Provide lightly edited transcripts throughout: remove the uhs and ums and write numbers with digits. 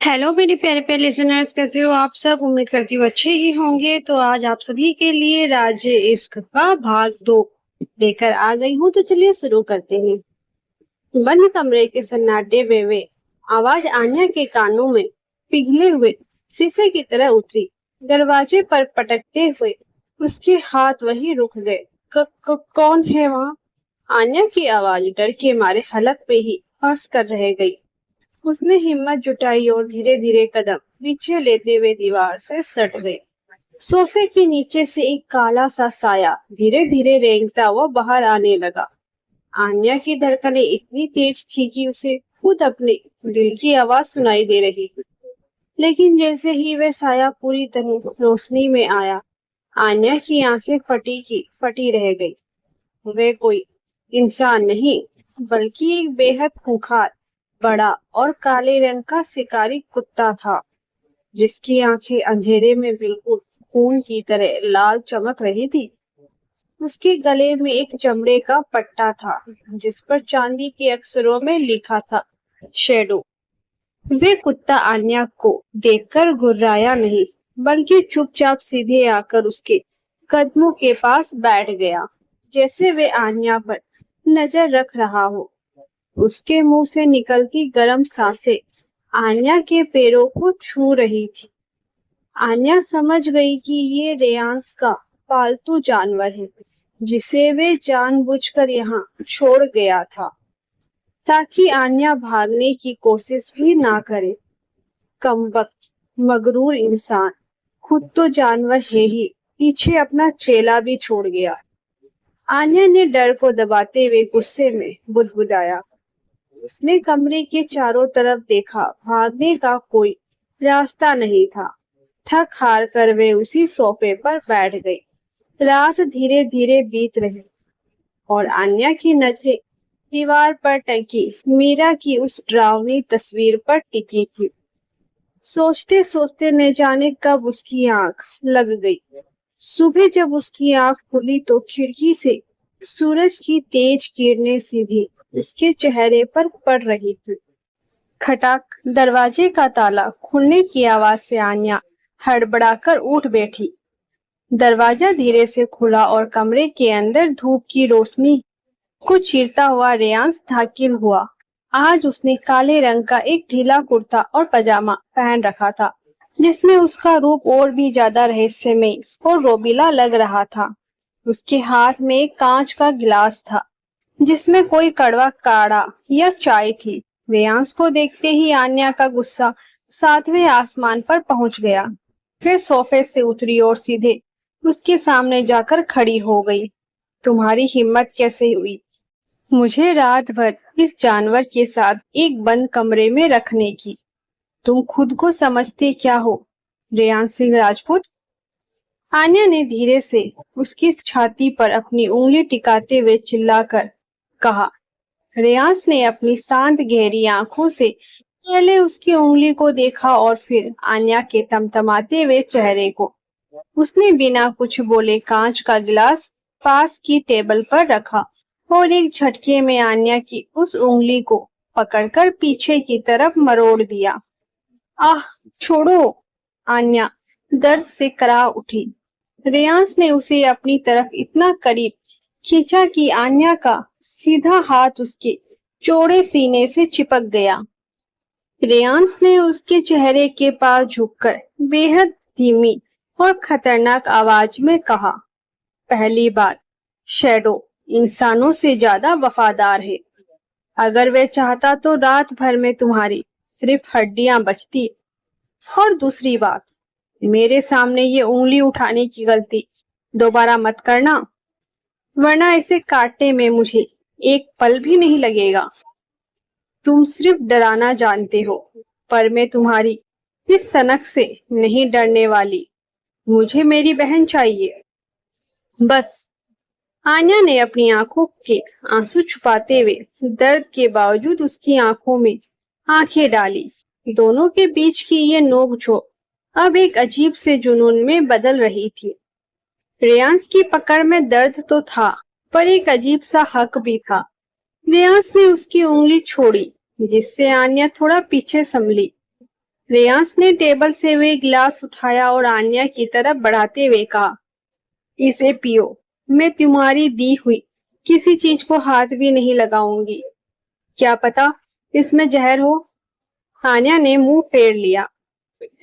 Hello मेरे प्यारे प्यारे लिसनर्स, कैसे हो आप सब? उम्मीद करती हूँ अच्छे ही होंगे। तो आज आप सभी के लिए राज्य इश्क का भाग 2 लेकर आ गई हूँ। तो चलिए शुरू करते हैं। बंद कमरे के सन्नाटे में वे आवाज आन्या के कानों में पिघले हुए शीशे की तरह उतरी। दरवाजे पर पटकते हुए उसके हाथ वहीं रुक गए। कौन है वहाँ? आन्या की आवाज डर के मारे हलक पे ही फंस कर रह गई। उसने हिम्मत जुटाई और धीरे धीरे कदम पीछे लेते हुए दीवार से सट गई। सोफे के नीचे से एक काला सा साया धीरे धीरे रेंगता हुआ बाहर आने लगा। आन्या की धड़कनें इतनी तेज थी कि उसे खुद अपने दिल की आवाज सुनाई दे रही थी। लेकिन जैसे ही वह साया पूरी तरह रोशनी में आया, आन्या की आंखें फटी की फटी रह गई। वह कोई इंसान नहीं, बल्कि एक बेहद खूंखार, बड़ा और काले रंग का शिकारी कुत्ता था, जिसकी आंखें अंधेरे में बिल्कुल खून की तरह लाल चमक रही थी। उसके गले में एक चमड़े का पट्टा था, जिस पर चांदी के अक्षरों में लिखा था, शेडो। वे कुत्ता आन्या को देखकर घुर्राया नहीं, बल्कि चुपचाप सीधे आकर उसके कदमों के पास बैठ गया, जैसे वे आन्या पर नजर रख रहा हो। उसके मुंह से निकलती गर्म सांसें आन्या के पैरों को छू रही थी। आन्या समझ गई कि ये रेयांस का पालतू जानवर है, जिसे वे जानबूझकर यहाँ छोड़ गया था, ताकि आन्या भागने की कोशिश भी ना करे। कमबख्त, मगरूर इंसान, खुद तो जानवर है ही, पीछे अपना चेला भी छोड़ गया। आन्या ने डर को दबाते हुए गुस्से में बुदबुदाया। उसने कमरे के चारों तरफ देखा, भागने का कोई रास्ता नहीं था। थक हार कर वे उसी सोफे पर बैठ गई। रात धीरे धीरे बीत रही और आन्या की नजरें दीवार पर टंगी मीरा की उस डरावनी तस्वीर पर टिकी थी। सोचते सोचते न जाने कब उसकी आंख लग गई। सुबह जब उसकी आंख खुली तो खिड़की से सूरज की तेज किरणें सीधी उसके चेहरे पर पड़ रही थी। खटाक, दरवाजे का ताला खुलने की आवाज से आन्या हड़बड़ाकर उठ बैठी। दरवाजा धीरे से खुला और कमरे के अंदर धूप की रोशनी को चीरता हुआ रेयांस दाखिल हुआ। आज उसने काले रंग का एक ढीला कुर्ता और पजामा पहन रखा था, जिसमें उसका रूप और भी ज्यादा रहस्यमय और रोबीला लग रहा था। उसके हाथ में एक कांच का गिलास था, जिसमें कोई कड़वा काढ़ा या चाय थी। रेयांस को देखते ही आन्या का गुस्सा 7वें आसमान पर पहुंच गया। वह सोफे से उतरी और सीधे उसके सामने जाकर खड़ी हो गई। तुम्हारी हिम्मत कैसे हुई मुझे रात भर इस जानवर के साथ एक बंद कमरे में रखने की? तुम खुद को समझते क्या हो, रेयांस सिंह राजपूत? आन्या ने धीरे से उसकी छाती पर अपनी उंगली टिकाते हुए चिल्लाकर कहा। रेयांस ने अपनी शांत गहरी आंखों से पहले उसकी उंगली को देखा और फिर आन्या के तमतमाते हुए चेहरे को। उसने बिना कुछ बोले कांच का गिलास पास की टेबल पर रखा और एक झटके में आन्या की उस उंगली को पकड़कर पीछे की तरफ मरोड़ दिया। आह, छोड़ो! आन्या दर्द से करा उठी। रेयांस ने उसे अपनी तरफ इतना करीब खींचा कि आन्या का सीधा हाथ उसके चौड़े सीने से चिपक गया। रेयांस ने उसके चेहरे के पास झुककर बेहद धीमी और खतरनाक आवाज में कहा, पहली बात, शैडो इंसानों से ज्यादा वफादार है। अगर वह चाहता तो रात भर में तुम्हारी सिर्फ हड्डियां बचती। और दूसरी बात, मेरे सामने ये उंगली उठाने की गलती दोबारा मत करना, वरना इसे काटने में मुझे एक पल भी नहीं लगेगा। तुम सिर्फ डराना जानते हो, पर मैं तुम्हारी इस सनक से नहीं डरने वाली। मुझे मेरी बहन चाहिए, बस। आन्या ने अपनी आंखों के आंसू छुपाते हुए दर्द के बावजूद उसकी आंखों में आंखें डाली। दोनों के बीच की ये नोकझोंक अब एक अजीब से जुनून में बदल रही थी। रेयांस की पकड़ में दर्द तो था, पर एक अजीब सा हक भी था। रेयांस ने उसकी उंगली छोड़ी, जिससे आन्या थोड़ा पीछे संभली। रेयांश ने टेबल से हुए गिलास उठाया और आन्या की तरफ बढ़ाते हुए कहा, इसे पियो। मैं तुम्हारी दी हुई किसी चीज को हाथ भी नहीं लगाऊंगी। क्या पता इसमें जहर हो। आन्या ने मुंह फेर लिया।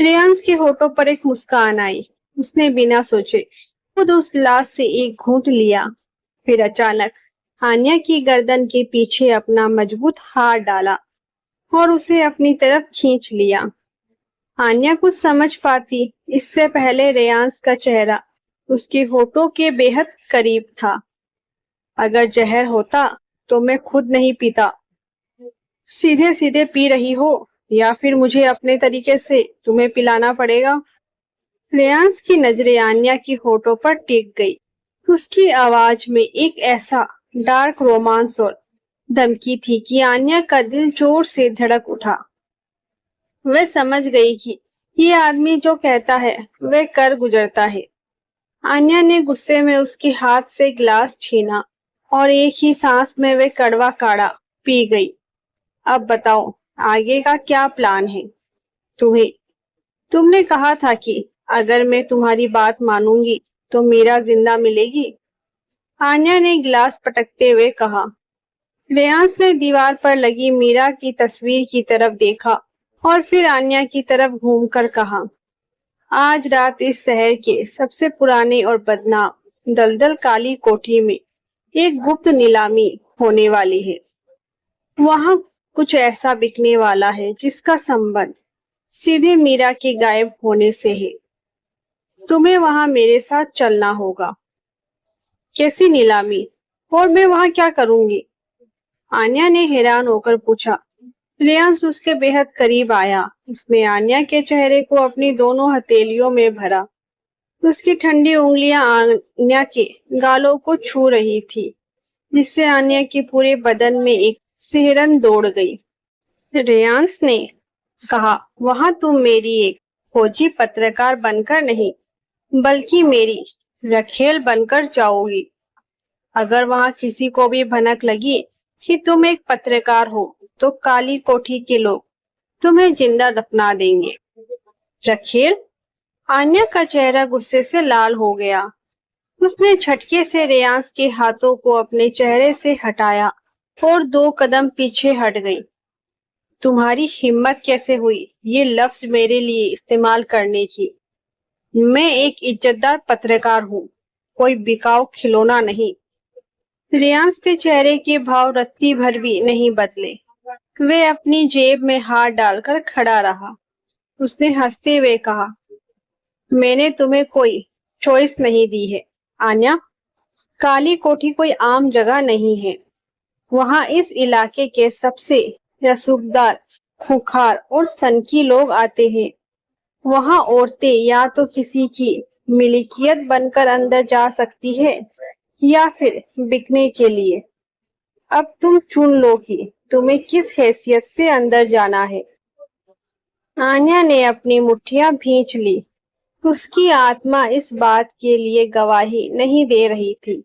रेयांश के होठों पर एक मुस्कान आई। उसने बिना सोचे खुद उस गिलास से एक घूंट लिया। फिर अचानक आन्या की गर्दन के पीछे अपना मजबूत हाथ डाला और उसे अपनी तरफ खींच लिया। आन्या कुछ समझ पाती इससे पहले रेयांश का चेहरा उसके होठों के बेहद करीब था। अगर जहर होता तो मैं खुद नहीं पीता। सीधे सीधे पी रही हो या फिर मुझे अपने तरीके से तुम्हें पिलाना पड़ेगा। रेयांश की नजरें आन्या की होठों पर टिक गई। उसकी आवाज में एक ऐसा डार्क रोमांस और धमकी थी कि आन्या का दिल जोर से धड़क उठा। वह समझ गई कि ये आदमी जो कहता है वह कर गुजरता है। आन्या ने गुस्से में उसके हाथ से गिलास छीना और एक ही सांस में वह कड़वा काढ़ा पी गई। अब बताओ आगे का क्या प्लान है? तुमने कहा था कि अगर मैं तुम्हारी बात मानूंगी तो मीरा जिंदा मिलेगी। आन्या ने गिलास पटकते हुए कहा। रेयांश ने दीवार पर लगी मीरा की तस्वीर की तरफ देखा और फिर आन्या की तरफ घूमकर कहा, आज रात इस शहर के सबसे पुराने और बदनाम दलदल काली कोठी में एक गुप्त नीलामी होने वाली है। वहां कुछ ऐसा बिकने वाला है जिसका संबंध सीधे मीरा के गायब होने से है। तुम्हें वहां मेरे साथ चलना होगा। कैसी नीलामी? और मैं वहां क्या करूंगी? आन्या ने हैरान होकर पूछा। रेयांश उसके बेहद करीब आया। उसने आन्या के चेहरे को अपनी दोनों हथेलियों में भरा। उसकी ठंडी उंगलियां आन्या के गालों को छू रही थी, जिससे आन्या के पूरे बदन में एक सिहरन दौड़ गई। रेयांश ने कहा, वहां तुम मेरी एक फौजी पत्रकार बनकर नहीं, बल्कि मेरी रखेल बनकर जाओगी। अगर वहां किसी को भी भनक लगी कि तुम एक पत्रकार हो तो काली कोठी के लोग तुम्हें जिंदा दफना देंगे। रखेल? आन्या का चेहरा गुस्से से लाल हो गया। उसने झटके से रेयांश के हाथों को अपने चेहरे से हटाया और 2 कदम पीछे हट गई। तुम्हारी हिम्मत कैसे हुई ये लफ्ज मेरे लिए इस्तेमाल करने की? मैं एक इज्जतदार पत्रकार हूँ, कोई बिकाऊ खिलौना नहीं। रेयांश के चेहरे के भाव रत्ती भर भी नहीं बदले। वे अपनी जेब में हाथ डालकर खड़ा रहा। उसने हंसते हुए कहा, मैंने तुम्हें कोई चॉइस नहीं दी है आन्या। काली कोठी कोई आम जगह नहीं है। वहां इस इलाके के सबसे रसूखदार, खूंखार और सनकी लोग आते हैं। वहां औरतें या तो किसी की मिल्कियत बनकर अंदर जा सकती है या फिर बिकने के लिए। अब तुम चुन लो कि तुम्हें किस हैसियत से अंदर जाना है। आन्या ने अपनी मुट्ठियां भींच ली। उसकी आत्मा इस बात के लिए गवाही नहीं दे रही थी,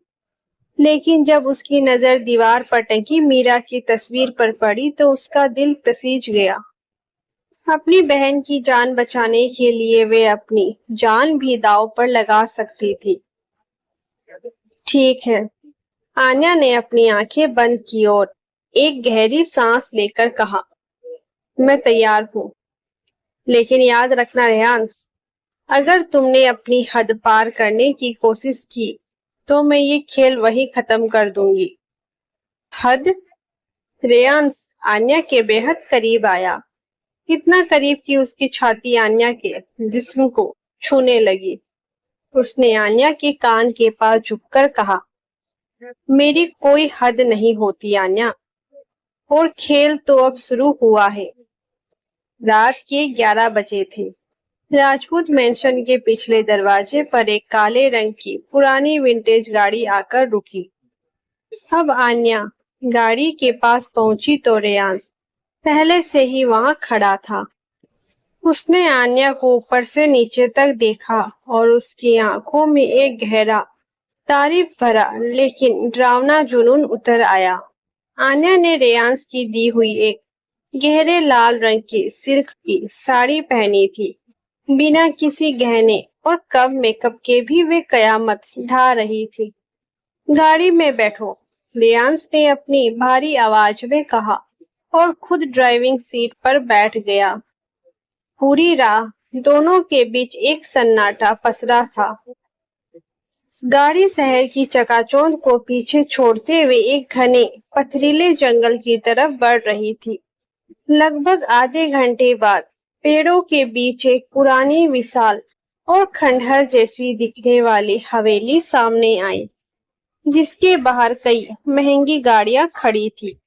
लेकिन जब उसकी नजर दीवार पर टंगी मीरा की तस्वीर पर पड़ी तो उसका दिल पसीज गया। अपनी बहन की जान बचाने के लिए वे अपनी जान भी दांव पर लगा सकती थी। ठीक है। आन्या ने अपनी आंखें बंद की और एक गहरी सांस लेकर कहा, मैं तैयार हूँ। लेकिन याद रखना रेयांश, अगर तुमने अपनी हद पार करने की कोशिश की तो मैं ये खेल वहीं खत्म कर दूंगी। हद? रेयांश आन्या के बेहद करीब आया, इतना करीब कि उसकी छाती आन्या के जिस्म को छूने लगी। उसने आन्या के कान के पास झुककर कहा, मेरी कोई हद नहीं होती आन्या, और खेल तो अब शुरू हुआ है। रात के 11 बजे थे। राजपूत मेंशन के पिछले दरवाजे पर एक काले रंग की पुरानी विंटेज गाड़ी आकर रुकी। अब आन्या गाड़ी के पास पहुंची तो रेयांश पहले से ही वहां खड़ा था। उसने आन्या को ऊपर से नीचे तक देखा और उसकी आंखों में एक गहरा, तारीफ भरा लेकिन डरावना जुनून उतर आया। आन्या ने रेयांश की दी हुई एक गहरे लाल रंग की सिल्क की साड़ी पहनी थी। बिना किसी गहने और कम मेकअप के भी वे कयामत ढा रही थी। गाड़ी में बैठो, रियांस ने अपनी भारी आवाज में कहा और खुद ड्राइविंग सीट पर बैठ गया। पूरी राह दोनों के बीच एक सन्नाटा पसरा था। गाड़ी शहर की चकाचौंध को पीछे छोड़ते हुए एक घने पथरीले जंगल की तरफ बढ़ रही थी। लगभग आधे घंटे बाद पेड़ों के बीच एक पुरानी विशाल और खंडहर जैसी दिखने वाली हवेली सामने आई, जिसके बाहर कई महंगी गाड़ियां खड़ी थी।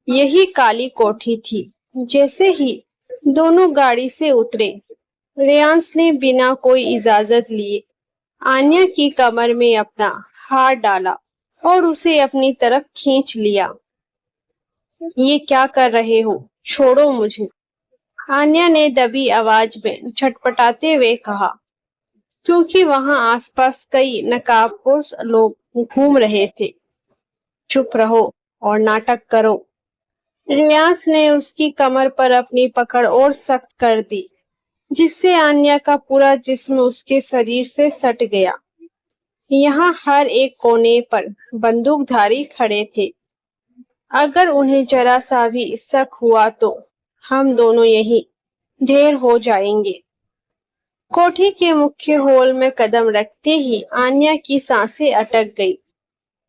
यही काली कोठी थी। जैसे ही दोनों गाड़ी से उतरे, रेयांस ने बिना कोई इजाजत लिए आन्या की कमर में अपना हाथ डाला और उसे अपनी तरफ खींच लिया। ये क्या कर रहे हो? छोड़ो मुझे, आन्या ने दबी आवाज में छटपटाते हुए कहा, क्योंकि वहां आसपास कई नकाबपोश लोग घूम रहे थे। चुप रहो और नाटक करो। रियाज ने उसकी कमर पर अपनी पकड़ और सख्त कर दी, जिससे आन्या का पूरा जिस्म उसके शरीर से सट गया। यहाँ हर एक कोने पर बंदूकधारी खड़े थे। अगर उन्हें जरा सा भी शक हुआ तो हम दोनों यहीं ढेर हो जाएंगे। कोठी के मुख्य हॉल में कदम रखते ही आन्या की सांसें अटक गई।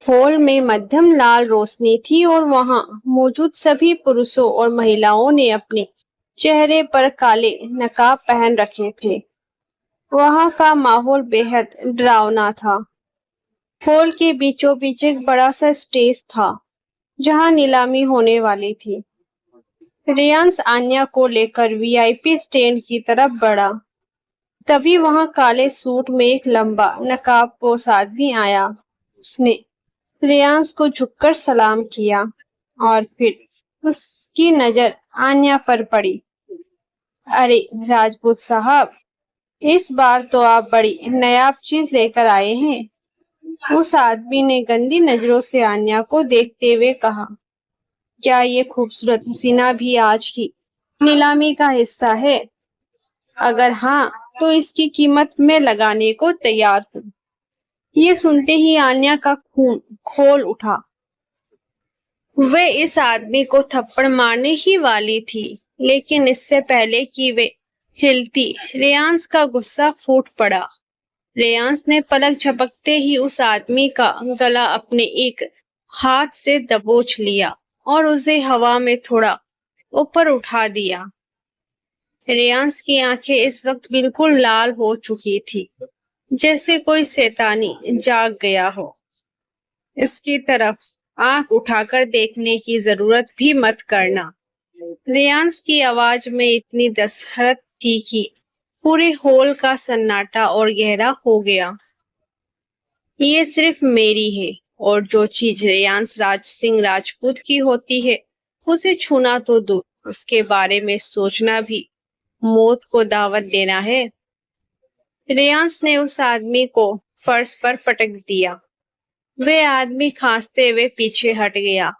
हॉल में मध्यम लाल रोशनी थी और वहां मौजूद सभी पुरुषों और महिलाओं ने अपने चेहरे पर काले नकाब पहन रखे थे। वहां का माहौल बेहद डरावना था। हॉल के बीचों बीच एक बड़ा सा स्टेज था, जहां नीलामी होने वाली थी। रियांस आन्या को लेकर वीआईपी स्टैंड की तरफ बढ़ा। तभी वहां काले सूट में एक लंबा नकाबपोश आदमी आया। उसने रियांस को झुककर सलाम किया और फिर उसकी नजर आन्या पर पड़ी। अरे राजपूत साहब, इस बार तो आप बड़ी नायाब चीज लेकर आए हैं। उस आदमी ने गंदी नजरों से आन्या को देखते हुए कहा, क्या ये खूबसूरत हसीना भी आज की नीलामी का हिस्सा है? अगर हाँ, तो इसकी कीमत मैं लगाने को तैयार हूँ। ये सुनते ही आन्या का खून खोल उठा। वे इस आदमी को थप्पड़ मारने ही वाली थी, लेकिन इससे पहले कि वे हिलती, रेयांस का गुस्सा फूट पड़ा। रेयांस ने पलक झपकते ही उस आदमी का गला अपने एक हाथ से दबोच लिया और उसे हवा में थोड़ा ऊपर उठा दिया। रेयांस की आंखें इस वक्त बिल्कुल लाल हो चुकी थी, जैसे कोई शैतानी जाग गया हो। इसकी तरफ आंख उठाकर देखने की जरूरत भी मत करना। रेयांस की आवाज में इतनी दसहरत थी कि पूरे हॉल का सन्नाटा और गहरा हो गया। ये सिर्फ मेरी है, और जो चीज रेयांस राज सिंह राजपूत की होती है, उसे छूना तो दूर, उसके बारे में सोचना भी मौत को दावत देना है। रेयांस ने उस आदमी को फर्श पर पटक दिया। वे आदमी खांसते हुए पीछे हट गया।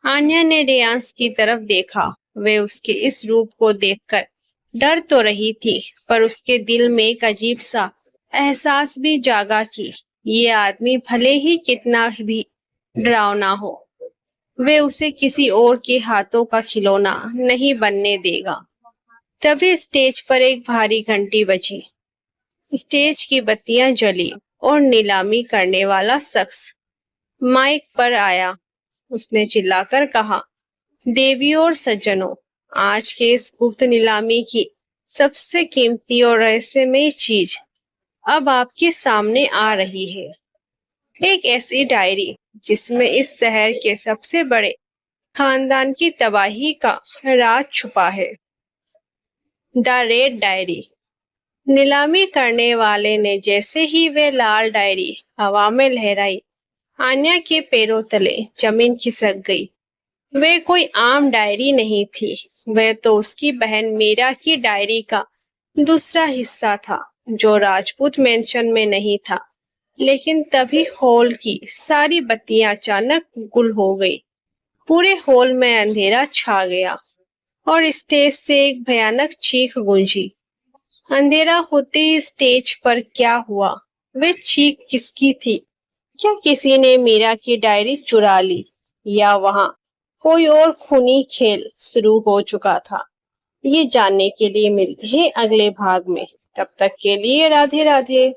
आन्या ने रेयांस की तरफ देखा। वे उसके इस रूप को देखकर डर तो रही थी, पर उसके दिल में एक अजीब सा एहसास भी जागा कि ये आदमी भले ही कितना भी डरावना हो, वे उसे किसी और के हाथों का खिलौना नहीं बनने देगा। तभी स्टेज पर एक भारी घंटी बजी। स्टेज की बत्तियां जली और नीलामी करने वाला शख्स माइक पर आया। उसने चिल्लाकर कहा, देवियों और सज्जनों, आज के इस गुप्त नीलामी की सबसे कीमती और रहस्यमयी चीज अब आपके सामने आ रही है। एक ऐसी डायरी जिसमें इस शहर के सबसे बड़े खानदान की तबाही का राज छुपा है। The red diary. नीलामी करने वाले ने जैसे ही वे लाल डायरी हवा में लहराई, आन्या के पैरों तले जमीन खिसक गई। वे कोई आम डायरी नहीं थी, वह तो उसकी बहन मीरा की डायरी का दूसरा हिस्सा था, जो राजपूत मेंशन में नहीं था। लेकिन तभी हॉल की सारी बत्तियां अचानक गुल हो गई। पूरे हॉल में अंधेरा छा गया और स्टेज से एक भयानक चीख गूंजी। अंधेरा होते ही स्टेज पर क्या हुआ? वे चीख किसकी थी? क्या किसी ने मीरा की डायरी चुरा ली या वहां कोई और खूनी खेल शुरू हो चुका था? ये जानने के लिए मिलते हैं अगले भाग में। तब तक के लिए राधे राधे।